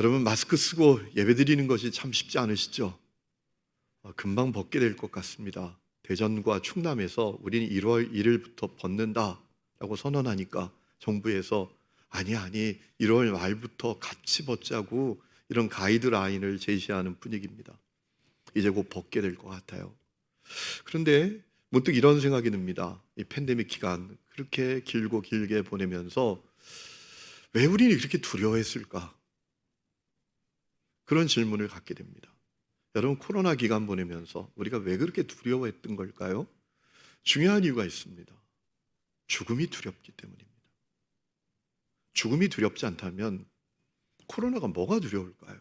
여러분, 마스크 쓰고 예배드리는 것이 참 쉽지 않으시죠? 금방 벗게 될 것 같습니다. 대전과 충남에서 우리는 1월 1일부터 벗는다라고 선언하니까 정부에서 아니 1월 말부터 같이 벗자고 이런 가이드라인을 제시하는 분위기입니다. 이제 곧 벗게 될 것 같아요. 그런데 문득 이런 생각이 듭니다. 이 팬데믹 기간 그렇게 길게 보내면서 왜 우리는 그렇게 두려워했을까? 그런 질문을 갖게 됩니다. 여러분, 코로나 기간 보내면서 우리가 왜 그렇게 두려워했던 걸까요? 중요한 이유가 있습니다. 죽음이 두렵기 때문입니다. 죽음이 두렵지 않다면 코로나가 뭐가 두려울까요?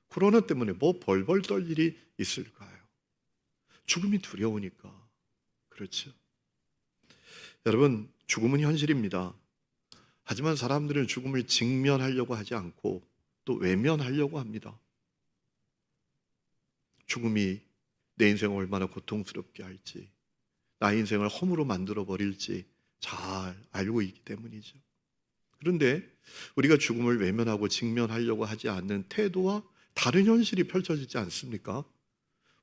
코로나 때문에 뭐 벌벌 떨 일이 있을까요? 죽음이 두려우니까. 그렇죠. 여러분, 죽음은 현실입니다. 하지만 사람들은 죽음을 직면하려고 하지 않고 또 외면하려고 합니다. 죽음이 내 인생을 얼마나 고통스럽게 할지, 나의 인생을 허무로 만들어 버릴지 잘 알고 있기 때문이죠. 그런데 우리가 죽음을 외면하고 직면하려고 하지 않는 태도와 다른 현실이 펼쳐지지 않습니까?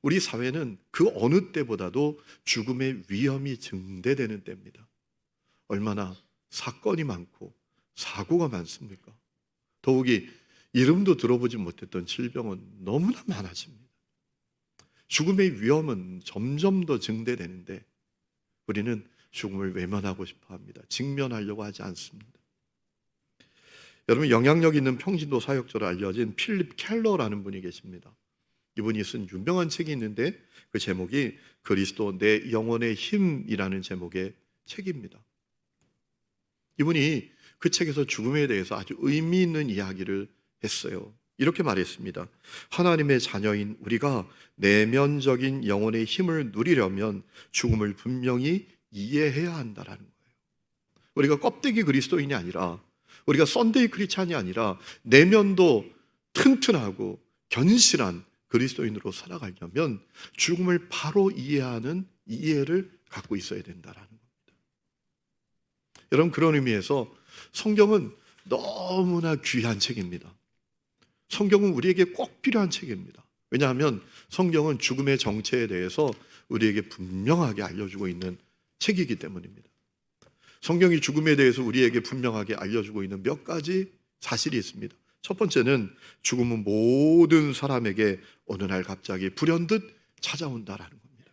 우리 사회는 그 어느 때보다도 죽음의 위험이 증대되는 때입니다. 얼마나 사건이 많고 사고가 많습니까? 더욱이 이름도 들어보지 못했던 질병은 너무나 많아집니다. 죽음의 위험은 점점 더 증대되는데 우리는 죽음을 외면하고 싶어 합니다. 직면하려고 하지 않습니다. 여러분, 영향력 있는 평신도 사역자로 알려진 필립 켈러라는 분이 계십니다. 이분이 쓴 유명한 책이 있는데 그 제목이 그리스도 내 영혼의 힘이라는 제목의 책입니다. 이분이 그 책에서 죽음에 대해서 아주 의미 있는 이야기를 했어요. 이렇게 말했습니다. 하나님의 자녀인 우리가 내면적인 영혼의 힘을 누리려면 죽음을 분명히 이해해야 한다라는 거예요. 우리가 껍데기 그리스도인이 아니라, 우리가 썬데이 크리스찬이 아니라 내면도 튼튼하고 견실한 그리스도인으로 살아가려면 죽음을 바로 이해하는 이해를 갖고 있어야 된다라는 겁니다. 여러분, 그런 의미에서 성경은 너무나 귀한 책입니다. 성경은 우리에게 꼭 필요한 책입니다. 왜냐하면 성경은 죽음의 정체에 대해서 우리에게 분명하게 알려주고 있는 책이기 때문입니다. 성경이 죽음에 대해서 우리에게 분명하게 알려주고 있는 몇 가지 사실이 있습니다. 첫 번째는 죽음은 모든 사람에게 어느 날 갑자기 불현듯 찾아온다라는 겁니다.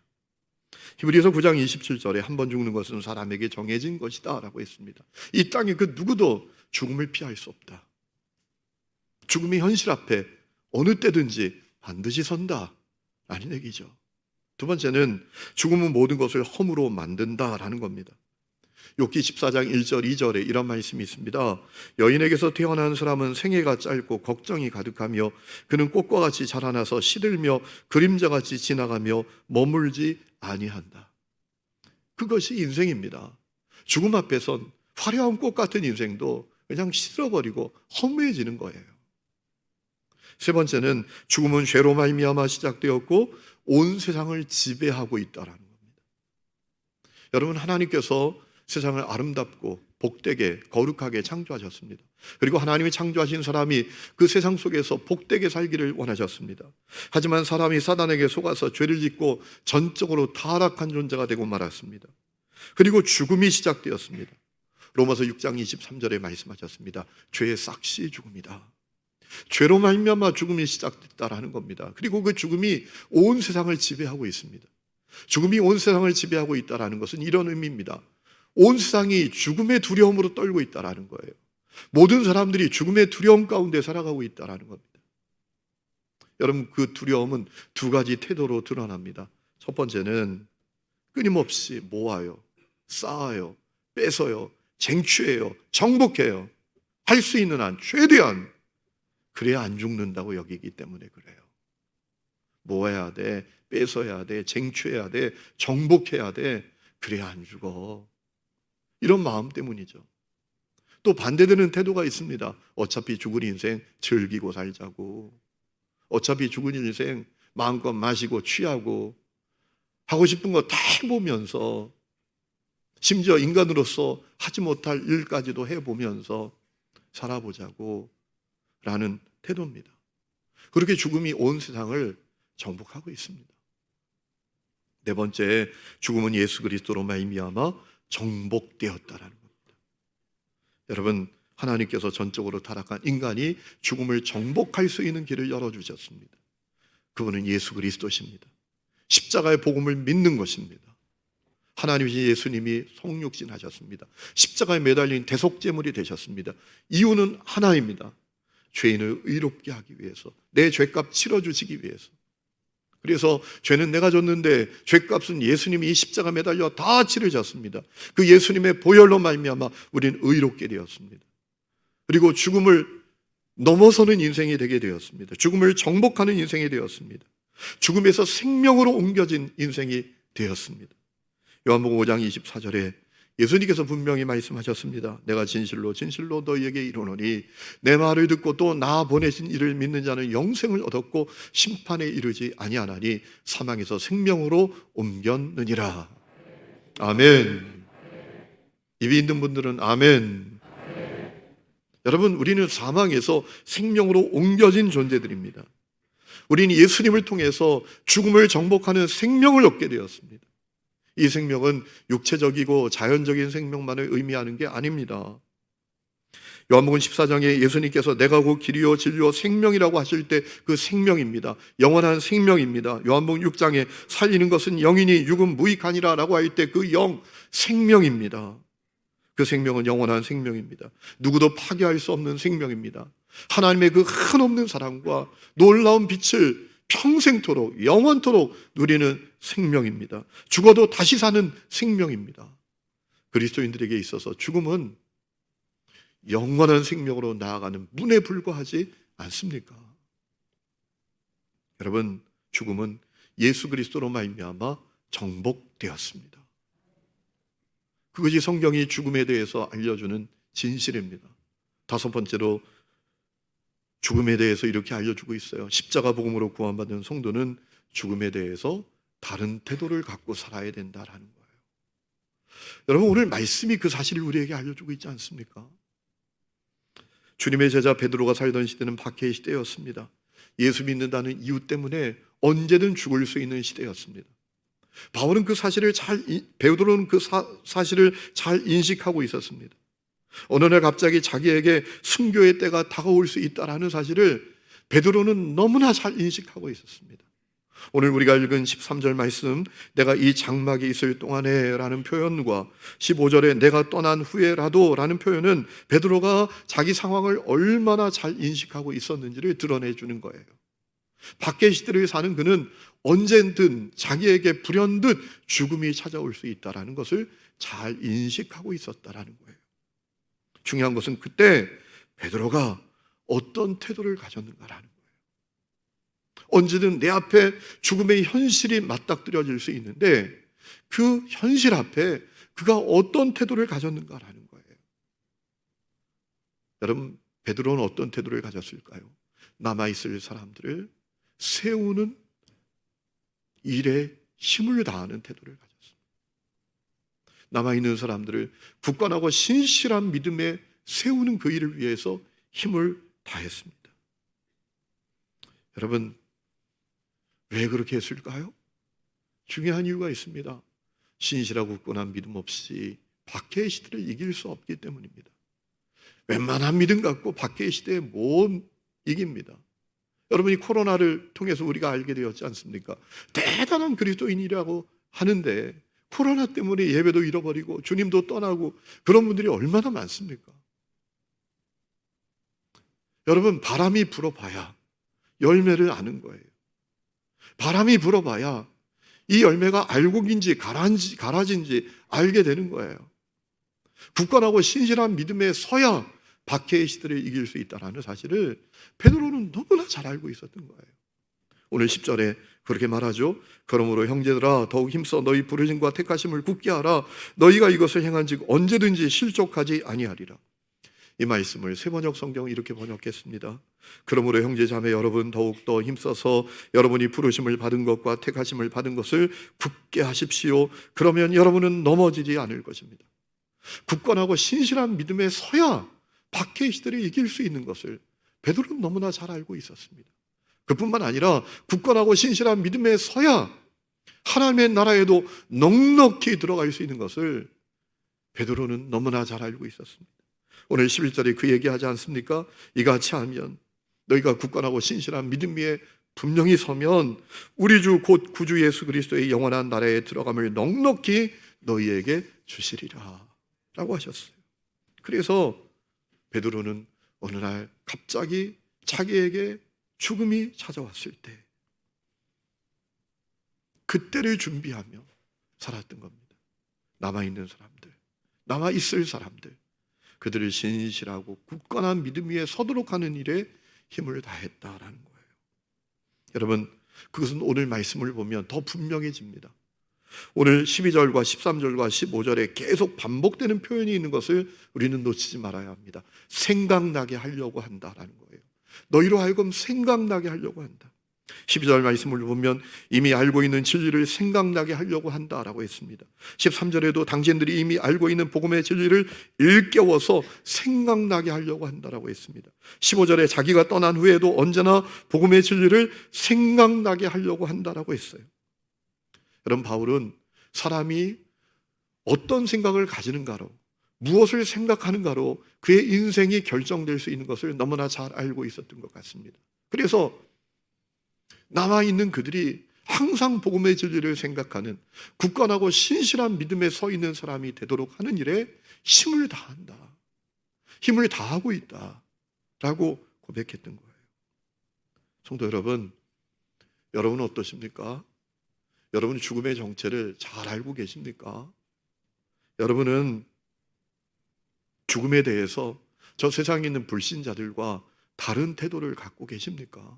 히브리서 9장 27절에 한 번 죽는 것은 사람에게 정해진 것이다 라고 했습니다. 이 땅에 그 누구도 죽음을 피할 수 없다. 죽음이 현실 앞에 어느 때든지 반드시 선다 라는 얘기죠. 두 번째는 죽음은 모든 것을 허무로 만든다라는 겁니다. 욥기 14장 1절 2절에 이런 말씀이 있습니다. 여인에게서 태어난 사람은 생애가 짧고 걱정이 가득하며 그는 꽃과 같이 자라나서 시들며 그림자같이 지나가며 머물지 아니한다. 그것이 인생입니다. 죽음 앞에선 화려한 꽃 같은 인생도 그냥 시들어버리고 허무해지는 거예요. 세 번째는 죽음은 죄로 말미암아 시작되었고 온 세상을 지배하고 있다라는 겁니다. 여러분, 하나님께서 세상을 아름답고 복되게 거룩하게 창조하셨습니다. 그리고 하나님이 창조하신 사람이 그 세상 속에서 복되게 살기를 원하셨습니다. 하지만 사람이 사단에게 속아서 죄를 짓고 전적으로 타락한 존재가 되고 말았습니다. 그리고 죽음이 시작되었습니다. 로마서 6장 23절에 말씀하셨습니다. 죄의 싹시 죽음이다. 죄로 말미암아 죽음이 시작됐다라는 겁니다. 그리고 그 죽음이 온 세상을 지배하고 있습니다. 죽음이 온 세상을 지배하고 있다라는 것은 이런 의미입니다. 온 세상이 죽음의 두려움으로 떨고 있다라는 거예요. 모든 사람들이 죽음의 두려움 가운데 살아가고 있다라는 겁니다. 여러분, 그 두려움은 두 가지 태도로 드러납니다. 첫 번째는 끊임없이 모아요, 쌓아요, 뺏어요, 쟁취해요, 정복해요. 할 수 있는 한 최대한, 그래야 안 죽는다고 여기기 때문에 그래요. 모아야 돼, 뺏어야 돼, 쟁취해야 돼, 정복해야 돼. 그래야 안 죽어. 이런 마음 때문이죠. 또 반대되는 태도가 있습니다. 어차피 죽을 인생 즐기고 살자고. 어차피 죽을 인생 마음껏 마시고 취하고 하고 싶은 거 다 해보면서, 심지어 인간으로서 하지 못할 일까지도 해보면서 살아보자고 라는 태도입니다. 그렇게 죽음이 온 세상을 정복하고 있습니다. 네 번째, 죽음은 예수 그리스도로 말미암아 정복되었다라는 겁니다. 여러분, 하나님께서 전적으로 타락한 인간이 죽음을 정복할 수 있는 길을 열어주셨습니다. 그분은 예수 그리스도십니다. 십자가의 복음을 믿는 것입니다. 하나님이신 예수님이 성육신 하셨습니다. 십자가에 매달린 대속제물이 되셨습니다. 이유는 하나입니다. 죄인을 의롭게 하기 위해서, 내 죄값 치러주시기 위해서. 그래서 죄는 내가 졌는데 죄값은 예수님이 이 십자가 매달려 다 치르셨습니다. 그 예수님의 보혈로 말미암아 우리는 의롭게 되었습니다. 그리고 죽음을 넘어서는 인생이 되게 되었습니다. 죽음을 정복하는 인생이 되었습니다. 죽음에서 생명으로 옮겨진 인생이 되었습니다. 요한복음 5장 24절에 예수님께서 분명히 말씀하셨습니다. 내가 진실로 진실로 너희에게 이르노니 내 말을 듣고 또 나 보내신 이를 믿는 자는 영생을 얻었고 심판에 이르지 아니하나니 사망에서 생명으로 옮겼느니라. 아멘. 입이 있는 분들은 아멘. 여러분, 우리는 사망에서 생명으로 옮겨진 존재들입니다. 우리는 예수님을 통해서 죽음을 정복하는 생명을 얻게 되었습니다. 이 생명은 육체적이고 자연적인 생명만을 의미하는 게 아닙니다. 요한복음 14장에 예수님께서 내가 곧 길이요 진리요 생명이라고 하실 때 그 생명입니다. 영원한 생명입니다. 요한복음 6장에 살리는 것은 영이니 육은 무익하니라 라고 할 때 그 영, 생명입니다. 그 생명은 영원한 생명입니다. 누구도 파괴할 수 없는 생명입니다. 하나님의 그 한없는 사랑과 놀라운 빛을 평생토록 영원토록 누리는 생명입니다. 죽어도 다시 사는 생명입니다. 그리스도인들에게 있어서 죽음은 영원한 생명으로 나아가는 문에 불과하지 않습니까? 여러분, 죽음은 예수 그리스도로 말미암아 정복되었습니다. 그것이 성경이 죽음에 대해서 알려주는 진실입니다. 다섯 번째로 죽음에 대해서 이렇게 알려주고 있어요. 십자가 복음으로 구원받은 성도는 죽음에 대해서 다른 태도를 갖고 살아야 된다라는 거예요. 여러분, 오늘 말씀이 그 사실을 우리에게 알려주고 있지 않습니까? 주님의 제자 베드로가 살던 시대는 박해의 시대였습니다. 예수 믿는다는 이유 때문에 언제든 죽을 수 있는 시대였습니다. 바울은 그 사실을 베드로는 그 사실을 잘 인식하고 있었습니다. 어느 날 갑자기 자기에게 순교의 때가 다가올 수 있다는 사실을 베드로는 너무나 잘 인식하고 있었습니다. 오늘 우리가 읽은 13절 말씀, 내가 이 장막에 있을 동안에 라는 표현과 15절에 내가 떠난 후에라도 라는 표현은 베드로가 자기 상황을 얼마나 잘 인식하고 있었는지를 드러내주는 거예요. 밖의 시대를 사는 그는 언제든 자기에게 불현듯 죽음이 찾아올 수 있다는 것을 잘 인식하고 있었다는 거예요. 중요한 것은 그때 베드로가 어떤 태도를 가졌는가라는 거예요. 언제든 내 앞에 죽음의 현실이 맞닥뜨려질 수 있는데 그 현실 앞에 그가 어떤 태도를 가졌는가라는 거예요. 여러분, 베드로는 어떤 태도를 가졌을까요? 남아있을 사람들을 세우는 일에 힘을 다하는 태도를 가졌습니다. 남아있는 사람들을 굳건하고 신실한 믿음에 세우는 그 일을 위해서 힘을 다했습니다. 여러분, 왜 그렇게 했을까요? 중요한 이유가 있습니다. 신실하고 굳건한 믿음 없이 박해의 시대를 이길 수 없기 때문입니다. 웬만한 믿음 갖고 박해의 시대에 못 이깁니다. 여러분이 코로나를 통해서 우리가 알게 되었지 않습니까? 대단한 그리스도인이라고 하는데 코로나 때문에 예배도 잃어버리고 주님도 떠나고 그런 분들이 얼마나 많습니까? 여러분, 바람이 불어봐야 열매를 아는 거예요. 바람이 불어봐야 이 열매가 알곡인지 가라진지 알게 되는 거예요. 굳건하고 신실한 믿음에 서야 박해의 시대를 이길 수 있다는 사실을 베드로는 너무나 잘 알고 있었던 거예요. 오늘 10절에 그렇게 말하죠. 그러므로 형제들아 더욱 힘써 너희 부르심과 택하심을 굳게 하라. 너희가 이것을 행한즉 언제든지 실족하지 아니하리라. 이 말씀을 세번역 성경은 이렇게 번역했습니다. 그러므로 형제 자매 여러분 더욱더 힘써서 여러분이 부르심을 받은 것과 택하심을 받은 것을 굳게 하십시오. 그러면 여러분은 넘어지지 않을 것입니다. 굳건하고 신실한 믿음에 서야 박해의 시대를 이길 수 있는 것을 베드로는 너무나 잘 알고 있었습니다. 그뿐만 아니라 굳건하고 신실한 믿음에 서야 하나님의 나라에도 넉넉히 들어갈 수 있는 것을 베드로는 너무나 잘 알고 있었습니다. 오늘 11절에 그 얘기하지 않습니까? 이같이 하면 너희가 굳건하고 신실한 믿음 위에 분명히 서면 우리 주 곧 구주 예수 그리스도의 영원한 나라에 들어감을 넉넉히 너희에게 주시리라 라고 하셨어요. 그래서 베드로는 어느 날 갑자기 자기에게 죽음이 찾아왔을 때 그때를 준비하며 살았던 겁니다. 남아있는 사람들, 남아있을 사람들, 그들을 신실하고 굳건한 믿음 위에 서도록 하는 일에 힘을 다했다라는 거예요. 여러분, 그것은 오늘 말씀을 보면 더 분명해집니다. 오늘 12절과 13절과 15절에 계속 반복되는 표현이 있는 것을 우리는 놓치지 말아야 합니다. 생각나게 하려고 한다라는 거예요. 너희로 하여금 생각나게 하려고 한다. 12절 말씀을 보면 이미 알고 있는 진리를 생각나게 하려고 한다라고 했습니다. 13절에도 당신들이 이미 알고 있는 복음의 진리를 일깨워서 생각나게 하려고 한다라고 했습니다. 15절에 자기가 떠난 후에도 언제나 복음의 진리를 생각나게 하려고 한다라고 했어요. 여러분, 바울은 사람이 어떤 생각을 가지는가로, 무엇을 생각하는가로 그의 인생이 결정될 수 있는 것을 너무나 잘 알고 있었던 것 같습니다. 그래서 남아있는 그들이 항상 복음의 진리를 생각하는 굳건하고 신실한 믿음에 서 있는 사람이 되도록 하는 일에 힘을 다한다, 힘을 다하고 있다 라고 고백했던 거예요. 성도 여러분, 여러분은 어떠십니까? 여러분은 죽음의 정체를 잘 알고 계십니까? 여러분은 죽음에 대해서 저 세상에 있는 불신자들과 다른 태도를 갖고 계십니까?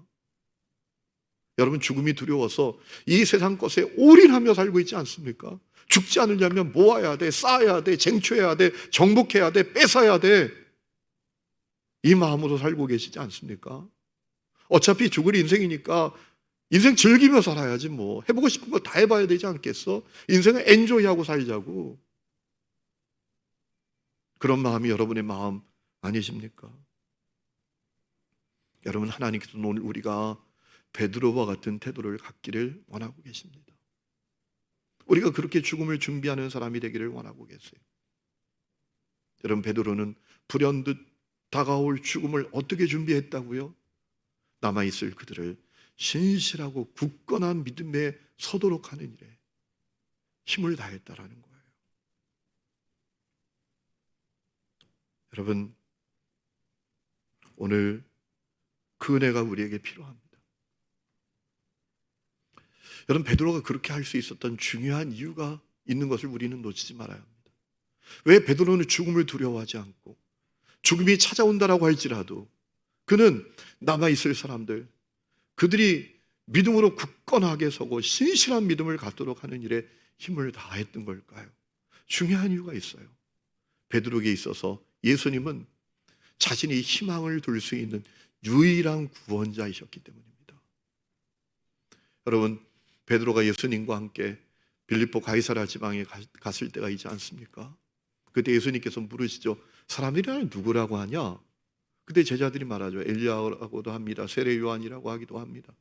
여러분, 죽음이 두려워서 이 세상 것에 올인하며 살고 있지 않습니까? 죽지 않으려면 모아야 돼, 쌓아야 돼, 쟁취해야 돼, 정복해야 돼, 뺏어야 돼, 이 마음으로 살고 계시지 않습니까? 어차피 죽을 인생이니까 인생 즐기며 살아야지 뭐. 해보고 싶은 거 다 해봐야 되지 않겠어? 인생을 엔조이하고 살자고. 그런 마음이 여러분의 마음 아니십니까? 여러분, 하나님께서는 오늘 우리가 베드로와 같은 태도를 갖기를 원하고 계십니다. 우리가 그렇게 죽음을 준비하는 사람이 되기를 원하고 계세요. 여러분, 베드로는 불현듯 다가올 죽음을 어떻게 준비했다고요? 남아있을 그들을 신실하고 굳건한 믿음에 서도록 하는 일에 힘을 다했다라는 거예요. 여러분, 오늘 그 은혜가 우리에게 필요합니다. 여러분, 베드로가 그렇게 할 수 있었던 중요한 이유가 있는 것을 우리는 놓치지 말아야 합니다. 왜 베드로는 죽음을 두려워하지 않고 죽음이 찾아온다라고 할지라도 그는 남아있을 사람들, 그들이 믿음으로 굳건하게 서고 신실한 믿음을 갖도록 하는 일에 힘을 다했던 걸까요? 중요한 이유가 있어요. 베드로에게 있어서 예수님은 자신이 희망을 둘 수 있는 유일한 구원자이셨기 때문입니다. 여러분, 베드로가 예수님과 함께 빌립보 가이사랴 지방에 갔을 때가 있지 않습니까? 그때 예수님께서 물으시죠. 사람들이 누구라고 하냐? 그때 제자들이 말하죠. 엘리야라고도 합니다. 세례 요한이라고 하기도 합니다.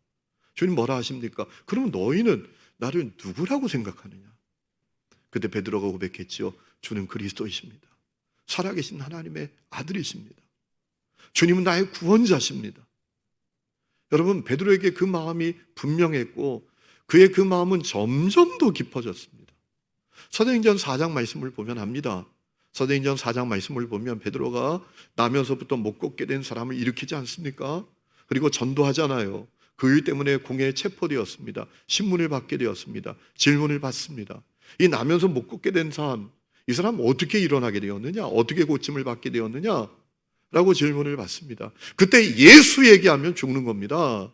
주님 뭐라 하십니까? 그러면 너희는 나를 누구라고 생각하느냐? 그때 베드로가 고백했지요. 주는 그리스도이십니다. 살아계신 하나님의 아들이십니다. 주님은 나의 구원자십니다. 여러분, 베드로에게 그 마음이 분명했고 그의 그 마음은 점점 더 깊어졌습니다. 사도행전 4장 말씀을 보면 압니다. 사도행전 4장 말씀을 보면 베드로가 나면서부터 못 걷게 된 사람을 일으키지 않습니까? 그리고 전도하잖아요. 그 일 때문에 공회에 체포되었습니다. 신문을 받게 되었습니다. 질문을 받습니다. 이 나면서 못 걷게 된 사람, 이 사람 어떻게 일어나게 되었느냐? 어떻게 고침을 받게 되었느냐? 라고 질문을 받습니다. 그때 예수 얘기하면 죽는 겁니다.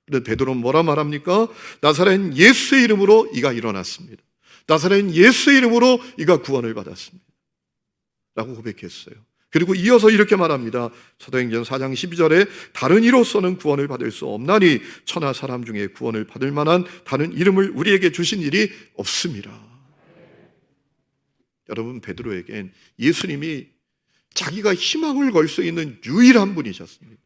그런데 베드로는 뭐라 말합니까? 나사렛 예수의 이름으로 이가 일어났습니다. 나사렛 예수의 이름으로 이가 구원을 받았습니다. 라고 고백했어요. 그리고 이어서 이렇게 말합니다. 사도행전 4장 12절에 다른 이로서는 구원을 받을 수 없나니 천하 사람 중에 구원을 받을 만한 다른 이름을 우리에게 주신 일이 없습니다. 여러분, 베드로에겐 예수님이 자기가 희망을 걸 수 있는 유일한 분이셨습니다.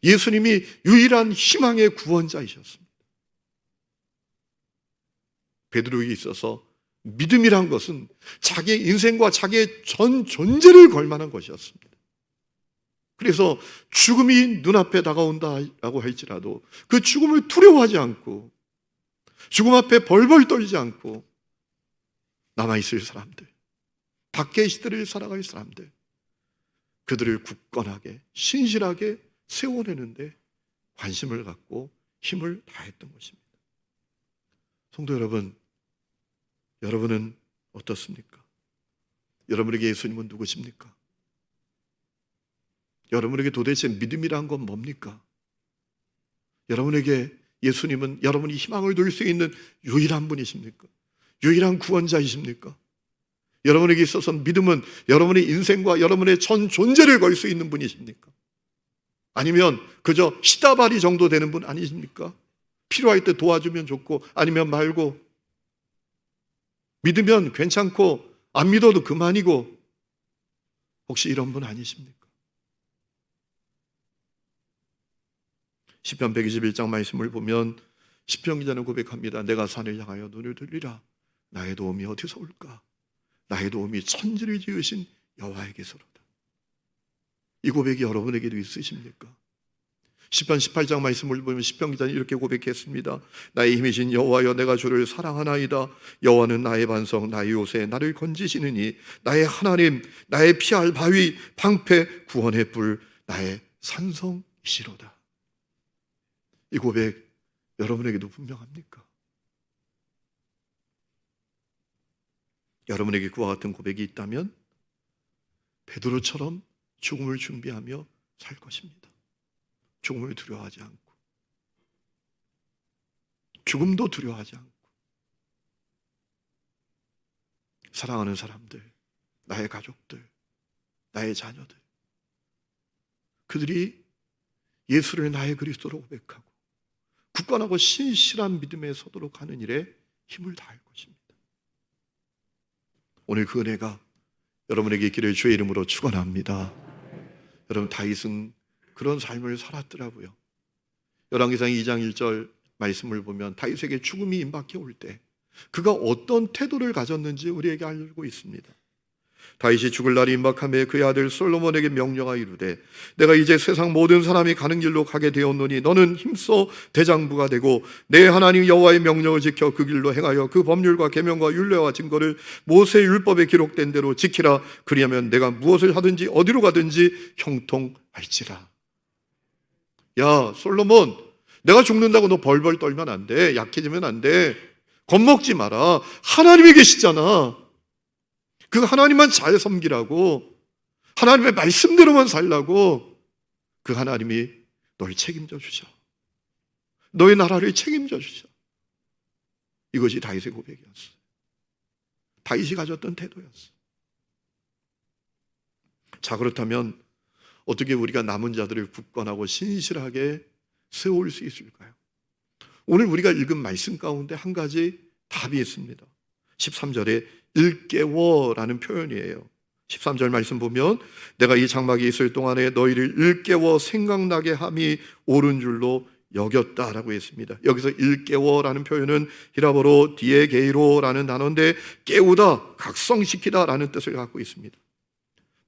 예수님이 유일한 희망의 구원자이셨습니다. 베드로에게 있어서 믿음이란 것은 자기의 인생과 자기의 전 존재를 걸 만한 것이었습니다. 그래서 죽음이 눈앞에 다가온다라고 할지라도 그 죽음을 두려워하지 않고 죽음 앞에 벌벌 떨지 않고 남아있을 사람들, 밖의 시대를 살아갈 사람들, 그들을 굳건하게 신실하게 세워내는데 관심을 갖고 힘을 다했던 것입니다. 성도 여러분, 여러분은 어떻습니까? 여러분에게 예수님은 누구십니까? 여러분에게 도대체 믿음이란 건 뭡니까? 여러분에게 예수님은 여러분이 희망을 둘 수 있는 유일한 분이십니까? 유일한 구원자이십니까? 여러분에게 있어서 믿음은 여러분의 인생과 여러분의 전 존재를 걸 수 있는 분이십니까? 아니면 그저 시다바리 정도 되는 분 아니십니까? 필요할 때 도와주면 좋고 아니면 말고, 믿으면 괜찮고 안 믿어도 그만이고, 혹시 이런 분 아니십니까? 시편 121장 말씀을 보면 시편 기자는 고백합니다. 내가 산을 향하여 눈을 들리라. 나의 도움이 어디서 올까? 나의 도움이 천지를 지으신 여호와에게서로다. 이 고백이 여러분에게도 있으십니까? 시편 18장 말씀을 보면 시편 기자는 이렇게 고백했습니다. 나의 힘이신 여호와여, 내가 주를 사랑하나이다. 여호와는 나의 반석, 나의 요새, 나를 건지시느니 나의 하나님, 나의 피할 바위, 방패, 구원의 뿔, 나의 산성이시로다. 이 고백 여러분에게도 분명합니까? 여러분에게 그와 같은 고백이 있다면 베드로처럼 죽음을 준비하며 살 것입니다. 죽음을 두려워하지 않고, 죽음도 두려워하지 않고, 사랑하는 사람들, 나의 가족들, 나의 자녀들, 그들이 예수를 나의 그리스도로 고백하고 굳건하고 신실한 믿음에 서도록 하는 일에 힘을 다할 것입니다. 오늘 그 은혜가 여러분에게 있기를 주의 이름으로 축원합니다. 여러분, 다윗은 그런 삶을 살았더라고요. 열왕기상 2장 1절 말씀을 보면 다윗에게 죽음이 임박해 올 때 그가 어떤 태도를 가졌는지 우리에게 알고 있습니다. 다윗이 죽을 날이 임박함에 그의 아들 솔로몬에게 명령하여 이르되 내가 이제 세상 모든 사람이 가는 길로 가게 되었노니 너는 힘써 대장부가 되고 내 하나님 여호와의 명령을 지켜 그 길로 행하여 그 법률과 계명과 율례와 증거를 모세의 율법에 기록된 대로 지키라. 그리하면 내가 무엇을 하든지 어디로 가든지 형통할지라. 야 솔로몬, 내가 죽는다고 너 벌벌 떨면 안 돼. 약해지면 안 돼. 겁먹지 마라. 하나님이 계시잖아. 그 하나님만 잘 섬기라고, 하나님의 말씀대로만 살라고. 그 하나님이 널 책임져 주셔. 너의 나라를 책임져 주셔. 이것이 다윗의 고백이었어. 다윗이 가졌던 태도였어. 자, 그렇다면 어떻게 우리가 남은 자들을 굳건하고 신실하게 세울 수 있을까요? 오늘 우리가 읽은 말씀 가운데 한 가지 답이 있습니다. 13절에 일깨워라는 표현이에요. 13절 말씀 보면 내가 이 장막에 있을 동안에 너희를 일깨워 생각나게 함이 옳은 줄로 여겼다라고 했습니다. 여기서 일깨워라는 표현은 히라보로 디에게이로라는 단어인데 깨우다, 각성시키다라는 뜻을 갖고 있습니다.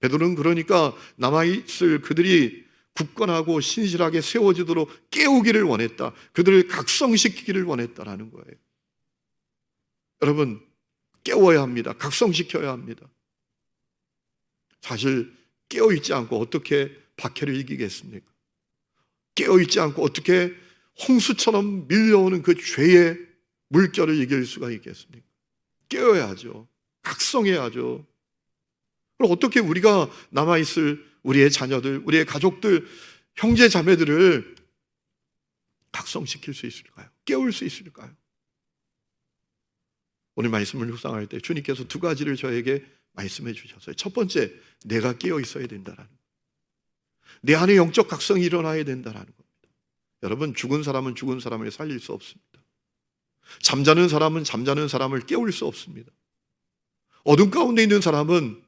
베드로는 그러니까 남아있을 그들이 굳건하고 신실하게 세워지도록 깨우기를 원했다. 그들을 각성시키기를 원했다라는 거예요. 여러분, 깨워야 합니다. 각성시켜야 합니다. 사실 깨어있지 않고 어떻게 박해를 이기겠습니까? 깨어있지 않고 어떻게 홍수처럼 밀려오는 그 죄의 물결을 이길 수가 있겠습니까? 깨어야죠. 각성해야죠. 그럼 어떻게 우리가 남아있을 우리의 자녀들, 우리의 가족들, 형제 자매들을 각성시킬 수 있을까요? 깨울 수 있을까요? 오늘 말씀을 묵상할 때 주님께서 두 가지를 저에게 말씀해 주셨어요. 첫 번째, 내가 깨어 있어야 된다라는 것. 내 안에 영적 각성이 일어나야 된다라는 겁니다. 여러분, 죽은 사람은 죽은 사람을 살릴 수 없습니다. 잠자는 사람은 잠자는 사람을 깨울 수 없습니다. 어둠 가운데 있는 사람은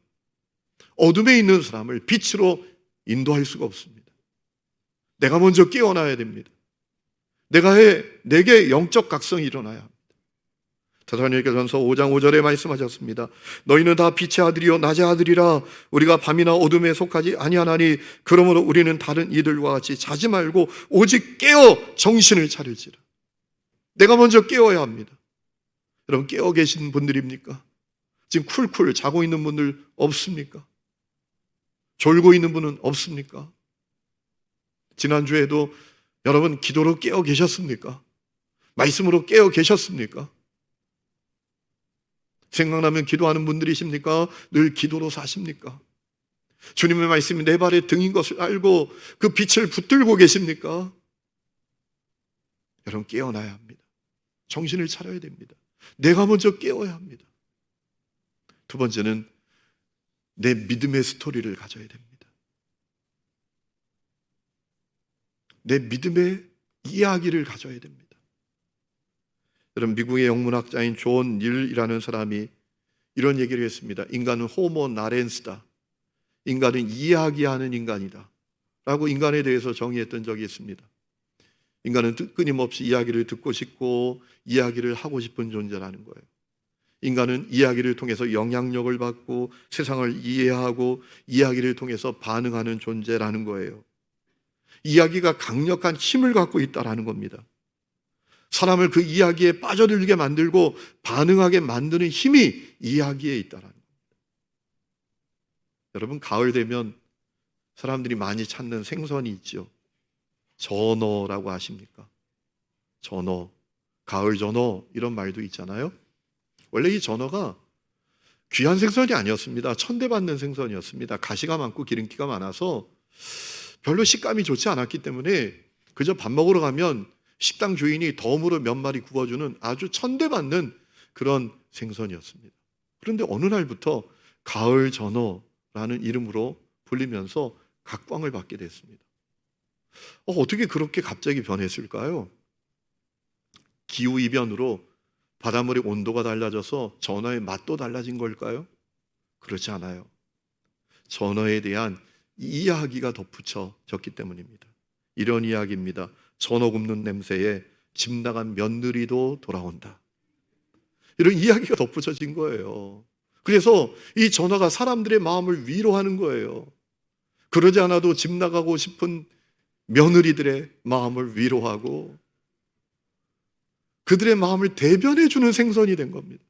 어둠에 있는 사람을 빛으로 인도할 수가 없습니다. 내가 먼저 깨어나야 됩니다. 내게 영적 각성이 일어나야 합니다. 데살로니가전서 5장 5절에 말씀하셨습니다. 너희는 다 빛의 아들이요 낮의 아들이라. 우리가 밤이나 어둠에 속하지 아니하나니 그러므로 우리는 다른 이들과 같이 자지 말고 오직 깨어 정신을 차릴지라. 내가 먼저 깨어야 합니다. 여러분, 깨어 계신 분들입니까? 지금 쿨쿨 자고 있는 분들 없습니까? 졸고 있는 분은 없습니까? 지난주에도 여러분 기도로 깨어 계셨습니까? 말씀으로 깨어 계셨습니까? 생각나면 기도하는 분들이십니까? 늘 기도로 사십니까? 주님의 말씀이 내 발의 등인 것을 알고 그 빛을 붙들고 계십니까? 여러분, 깨어나야 합니다. 정신을 차려야 됩니다. 내가 먼저 깨어야 합니다. 두 번째는 내 믿음의 스토리를 가져야 됩니다. 내 믿음의 이야기를 가져야 됩니다. 여러분, 미국의 영문학자인 존 닐이라는 사람이 이런 얘기를 했습니다. 인간은 호모 나렌스다. 인간은 이야기하는 인간이다 라고 인간에 대해서 정의했던 적이 있습니다. 인간은 끊임없이 이야기를 듣고 싶고 이야기를 하고 싶은 존재라는 거예요. 인간은 이야기를 통해서 영향력을 받고 세상을 이해하고 이야기를 통해서 반응하는 존재라는 거예요. 이야기가 강력한 힘을 갖고 있다는 겁니다. 사람을 그 이야기에 빠져들게 만들고 반응하게 만드는 힘이 이야기에 있다는 겁니다. 여러분, 가을 되면 사람들이 많이 찾는 생선이 있죠. 전어라고 아십니까? 전어, 가을 전어 이런 말도 있잖아요. 원래 이 전어가 귀한 생선이 아니었습니다. 천대받는 생선이었습니다. 가시가 많고 기름기가 많아서 별로 식감이 좋지 않았기 때문에 그저 밥 먹으러 가면 식당 주인이 덤으로 몇 마리 구워주는 아주 천대받는 그런 생선이었습니다. 그런데 어느 날부터 가을 전어라는 이름으로 불리면서 각광을 받게 됐습니다. 어떻게 그렇게 갑자기 변했을까요? 기후이변으로 바닷물의 온도가 달라져서 전어의 맛도 달라진 걸까요? 그렇지 않아요. 전어에 대한 이야기가 덧붙여졌기 때문입니다. 이런 이야기입니다. 전어 굽는 냄새에 집 나간 며느리도 돌아온다. 이런 이야기가 덧붙여진 거예요. 그래서 이 전어가 사람들의 마음을 위로하는 거예요. 그러지 않아도 집 나가고 싶은 며느리들의 마음을 위로하고 그들의 마음을 대변해주는 생선이 된 겁니다.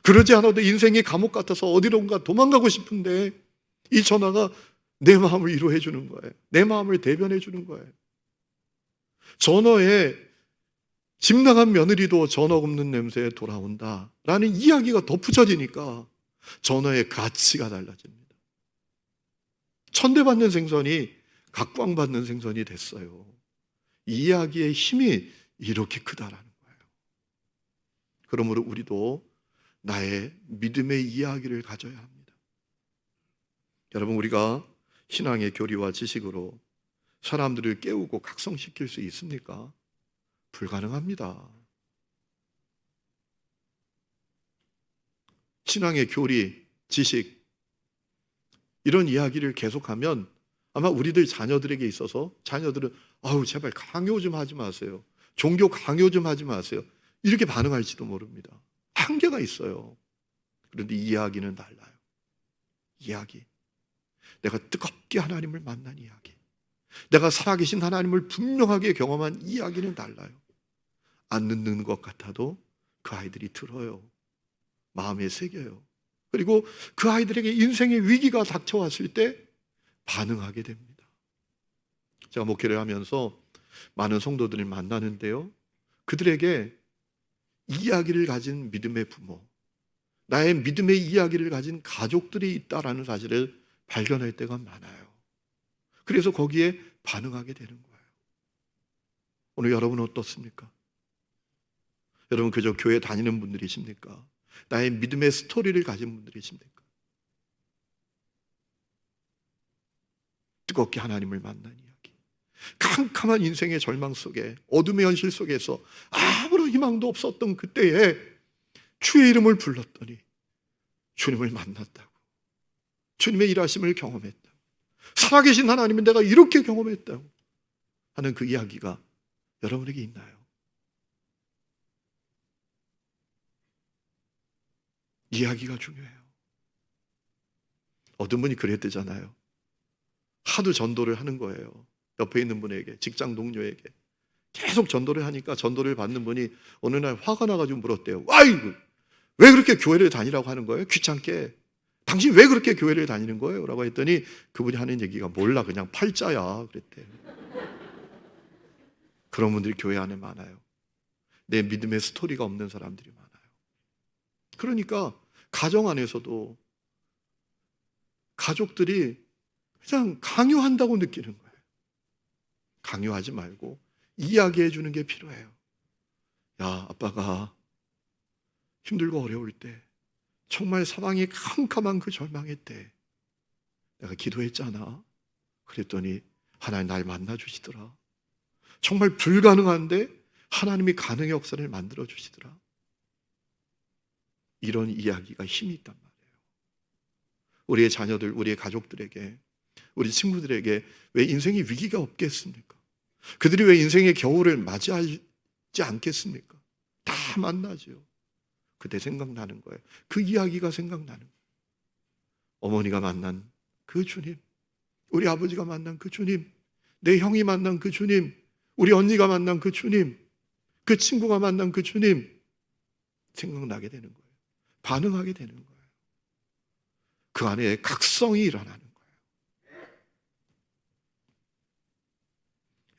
그러지 않아도 인생이 감옥 같아서 어디론가 도망가고 싶은데 이 전어가 내 마음을 위로해 주는 거예요. 내 마음을 대변해 주는 거예요. 전어에 집 나간 며느리도 전어 굽는 냄새에 돌아온다 라는 이야기가 덧붙여지니까 전어의 가치가 달라집니다. 천대받는 생선이 각광받는 생선이 됐어요. 이 이야기의 힘이 이렇게 크다라는 거예요. 그러므로 우리도 나의 믿음의 이야기를 가져야 합니다. 여러분, 우리가 신앙의 교리와 지식으로 사람들을 깨우고 각성시킬 수 있습니까? 불가능합니다. 신앙의 교리, 지식 이런 이야기를 계속하면 아마 우리들 자녀들에게 있어서 자녀들은 아우 제발 강요 좀 하지 마세요. 종교 강요 좀 하지 마세요. 이렇게 반응할지도 모릅니다. 한계가 있어요. 그런데 이 이야기는 달라요. 이야기. 내가 뜨겁게 하나님을 만난 이야기. 내가 살아계신 하나님을 분명하게 경험한 이야기는 달라요. 안 듣는 것 같아도 그 아이들이 들어요. 마음에 새겨요. 그리고 그 아이들에게 인생의 위기가 닥쳐왔을 때 반응하게 됩니다. 제가 목회를 하면서 많은 성도들을 만나는데요. 그들에게 이야기를 가진 믿음의 부모, 나의 믿음의 이야기를 가진 가족들이 있다라는 사실을 발견할 때가 많아요. 그래서 거기에 반응하게 되는 거예요. 오늘 여러분은 어떻습니까? 여러분 그저 교회 다니는 분들이십니까? 나의 믿음의 스토리를 가진 분들이십니까? 뜨겁게 하나님을 만난 이야기, 캄캄한 인생의 절망 속에 어둠의 현실 속에서 아무런 희망도 없었던 그때에 주의 이름을 불렀더니 주님을 만났다고, 주님의 일하심을 경험했다고, 살아계신 하나님은 내가 이렇게 경험했다고, 하는 그 이야기가 여러분에게 있나요? 이야기가 중요해요. 어떤 분이 그랬대잖아요. 하도 전도를 하는 거예요. 옆에 있는 분에게, 직장 동료에게 계속 전도를 하니까 전도를 받는 분이 어느 날 화가 나가지고 물었대요. 아이고, 왜 그렇게 교회를 다니라고 하는 거예요? 귀찮게. 당신 왜 그렇게 교회를 다니는 거예요? 라고 했더니 그분이 하는 얘기가 몰라, 그냥 팔자야 그랬대요. 그런 분들이 교회 안에 많아요. 내 믿음의 스토리가 없는 사람들이 많아요. 그러니까 가정 안에서도 가족들이 그냥 강요한다고 느끼는 거예요. 강요하지 말고 이야기해 주는 게 필요해요. 야, 아빠가 힘들고 어려울 때, 정말 사랑이 캄캄한 그 절망의 때 내가 기도했잖아. 그랬더니 하나님 날 만나주시더라. 정말 불가능한데 하나님이 가능의 역사를 만들어 주시더라. 이런 이야기가 힘이 있단 말이에요. 우리의 자녀들, 우리의 가족들에게, 우리 친구들에게 왜 인생의 위기가 없겠습니까? 그들이 왜 인생의 겨울을 맞이하지 않겠습니까? 다 만나죠. 그때 생각나는 거예요. 그 이야기가 생각나는 거예요. 어머니가 만난 그 주님, 우리 아버지가 만난 그 주님, 내 형이 만난 그 주님, 우리 언니가 만난 그 주님, 그 친구가 만난 그 주님, 생각나게 되는 거예요. 반응하게 되는 거예요. 그 안에 각성이 일어나는 거예요.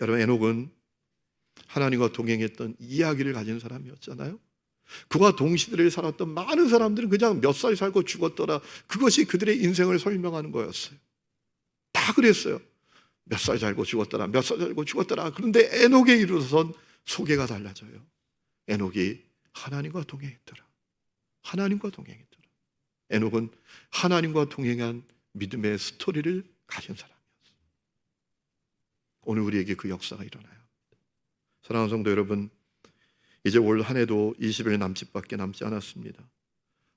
여러분, 에녹은 하나님과 동행했던 이야기를 가진 사람이었잖아요. 그와 동시대를 살았던 많은 사람들은 그냥 몇 살 살고 죽었더라, 그것이 그들의 인생을 설명하는 거였어요. 다 그랬어요. 몇 살 살고 죽었더라, 몇 살 살고 죽었더라. 그런데 에녹에 이르러선 소개가 달라져요. 에녹이 하나님과 동행했더라. 하나님과 동행했더라. 에녹은 하나님과 동행한 믿음의 스토리를 가진 사람이었어요. 오늘 우리에게 그 역사가 일어나요. 사랑하는 성도 여러분, 이제 올 한 해도 20일 남짓밖에 남지 않았습니다.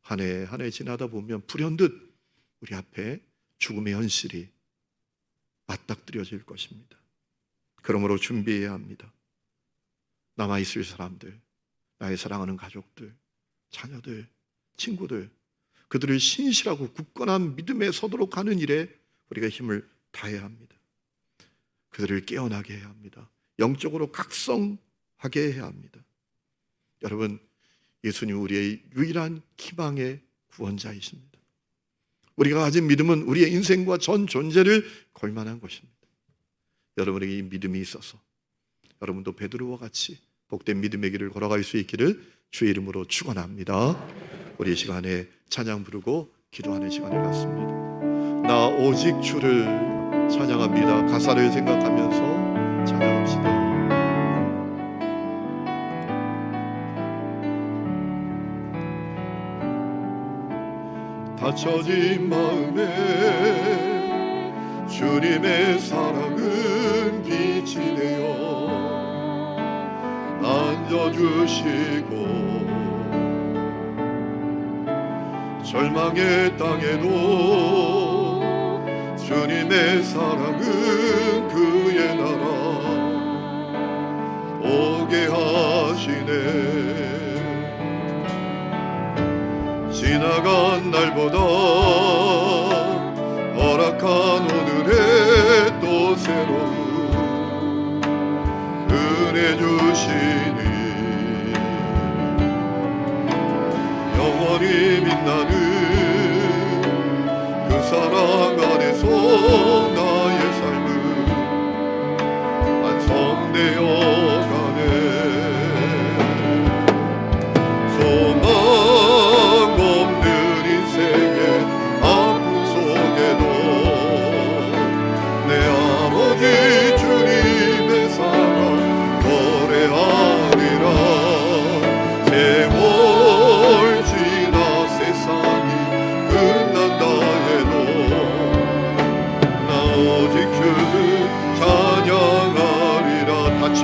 한 해 한 해 지나다 보면 불현듯 우리 앞에 죽음의 현실이 맞닥뜨려질 것입니다. 그러므로 준비해야 합니다. 남아있을 사람들, 나의 사랑하는 가족들, 자녀들, 친구들, 그들을 신실하고 굳건한 믿음에 서도록 하는 일에 우리가 힘을 다해야 합니다. 그들을 깨어나게 해야 합니다. 영적으로 각성하게 해야 합니다. 여러분, 예수님 우리의 유일한 희망의 구원자이십니다. 우리가 가진 믿음은 우리의 인생과 전 존재를 걸만한 것입니다. 여러분에게 이 믿음이 있어서 여러분도 베드로와 같이 복된 믿음의 길을 걸어갈 수 있기를 주의 이름으로 축원합니다. 우리 이 시간에 찬양 부르고 기도하는 시간을 갖습니다. 나 오직 주를 찬양합니다. 가사를 생각하면서 찬양합시다. 닫혀진 마음에 주님의 사랑은 빛이 되어 안겨주시고 절망의 땅에도 주님의 사랑은 그의 나라 오게 하시네. 지나간 날보다 허락한 오늘에 또 새로운 은혜 주시니 영원히 빛나는 그 사랑 안에서 나의 삶은 완성되어 가네. 소망 없는 인생의 아픔 속에도 내 아버지 주님의 사랑 노래하리라. 세월 지나 세상이 끝난다 해도 나 오직 주를 찬양하리라. 다쳐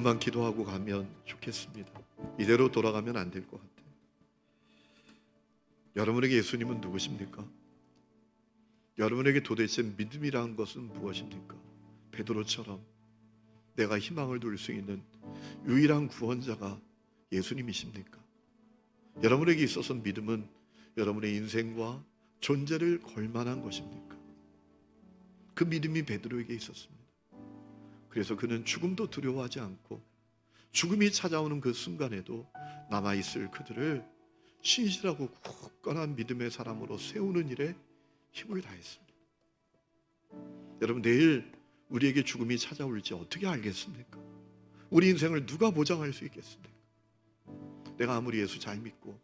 마음만 기도하고 가면 좋겠습니다. 이대로 돌아가면 안 될 것 같아요. 여러분에게 예수님은 누구십니까? 여러분에게 도대체 믿음이란 것은 무엇입니까? 베드로처럼 내가 희망을 둘 수 있는 유일한 구원자가 예수님이십니까? 여러분에게 있어서 믿음은 여러분의 인생과 존재를 걸만한 것입니까? 그 믿음이 베드로에게 있었습니다. 그래서 그는 죽음도 두려워하지 않고 죽음이 찾아오는 그 순간에도 남아있을 그들을 신실하고 굳건한 믿음의 사람으로 세우는 일에 힘을 다했습니다. 여러분, 내일 우리에게 죽음이 찾아올지 어떻게 알겠습니까? 우리 인생을 누가 보장할 수 있겠습니까? 내가 아무리 예수 잘 믿고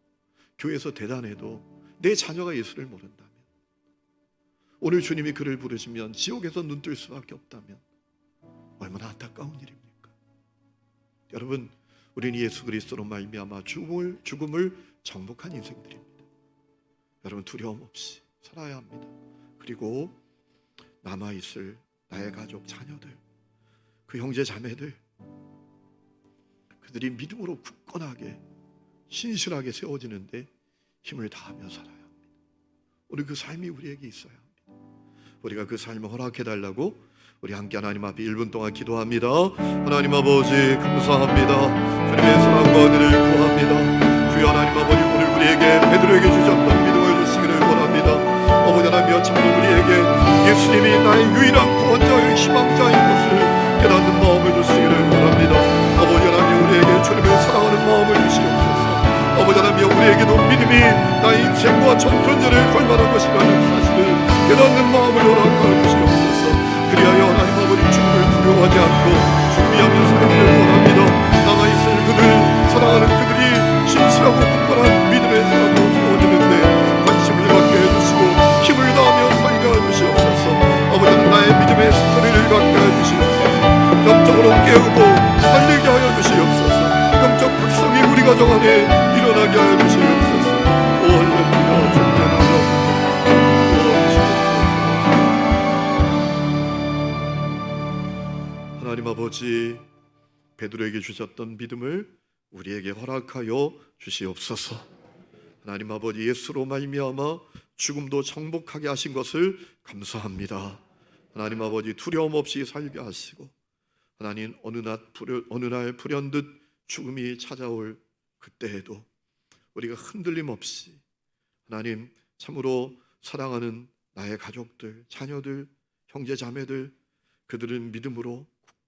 교회에서 대단해도 내 자녀가 예수를 모른다면, 오늘 주님이 그를 부르시면 지옥에서 눈뜰 수밖에 없다면 얼마나 안타까운 일입니까? 여러분, 우리는 예수 그리스도로 말미암아 죽음을 정복한 인생들입니다. 여러분, 두려움 없이 살아야 합니다. 그리고 남아있을 나의 가족, 자녀들, 그 형제 자매들, 그들이 믿음으로 굳건하게 신실하게 세워지는데 힘을 다하며 살아야 합니다. 오늘 그 삶이 우리에게 있어야 합니다. 우리가 그 삶을 허락해달라고 우리 함께 하나님 앞에 1분 동안 기도합니다. 하나님 아버지, 감사합니다. 주님의 사랑과 은혜를 구합니다. 주여 하나님 아버지, 오늘 우리에게 베드로에게 주셨던 믿음을 주시기를 원합니다. 아버지 하나님, 참으로 우리에게 예수님이 나의 유일한 구원자의 희망자인 것을 깨닫는 마음을 주시기를 원합니다. 아버지 하나님, 우리에게 주님을 사랑하는 마음을 주시옵소서. 아버지 하나님, 우리에게도 믿음이 나의 인생과 전 존재를 걸만한 것이라는 사실을 깨닫는 마음을 허락하여 주시옵소서. 그리하여 하나님 아버지, 죽음을 두려워하지 않고 준비하며 살기를 원합니다. 남아있을 그들, 사랑하는 그들이 신실하고 굳건한 믿음의 사람으로 세워지는데 관심을 갖게 해주시고 힘을 다하며 살게 해주시옵소서. 아버지, 나의 믿음의 스토리를 갖게 해주시옵소서. 영적으로 깨우고 살리게 하여 주시옵소서. 영적 각성이 우리 가정 안에 일어나게 하여 주시옵소서. 오 할렐루야, 존재하라. 하나님 아버지, 베드로에게 주셨던 믿음을 우리에게 허락하여 주시옵소서. 하나님 아버지, 예수로 말미암아 죽음도 정복하게 하신 것을 감사합니다. 하나님 아버지, 두려움 없이 살게 하시고 하나님, 어느 날 불현듯 죽음이 찾아올 그때에도 우리가 흔들림 없이 하나님, 참으로 사랑하는 나의 가족들, 자녀들, 형제 자매들, 그들은 믿음으로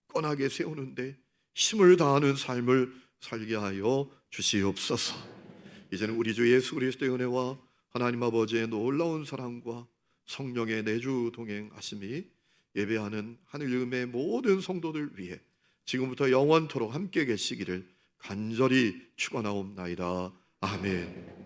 굳건하게 세우는데 힘을 다하는 삶을 살게 하여 주시옵소서. 이제는 우리 주 예수 그리스도의 은혜와 하나님 아버지의 놀라운 사랑과 성령의 내주 동행하심이 예배하는 하늘음의 모든 성도들 위해 지금부터 영원토록 함께 계시기를 간절히 축원하옵나이다. 아멘.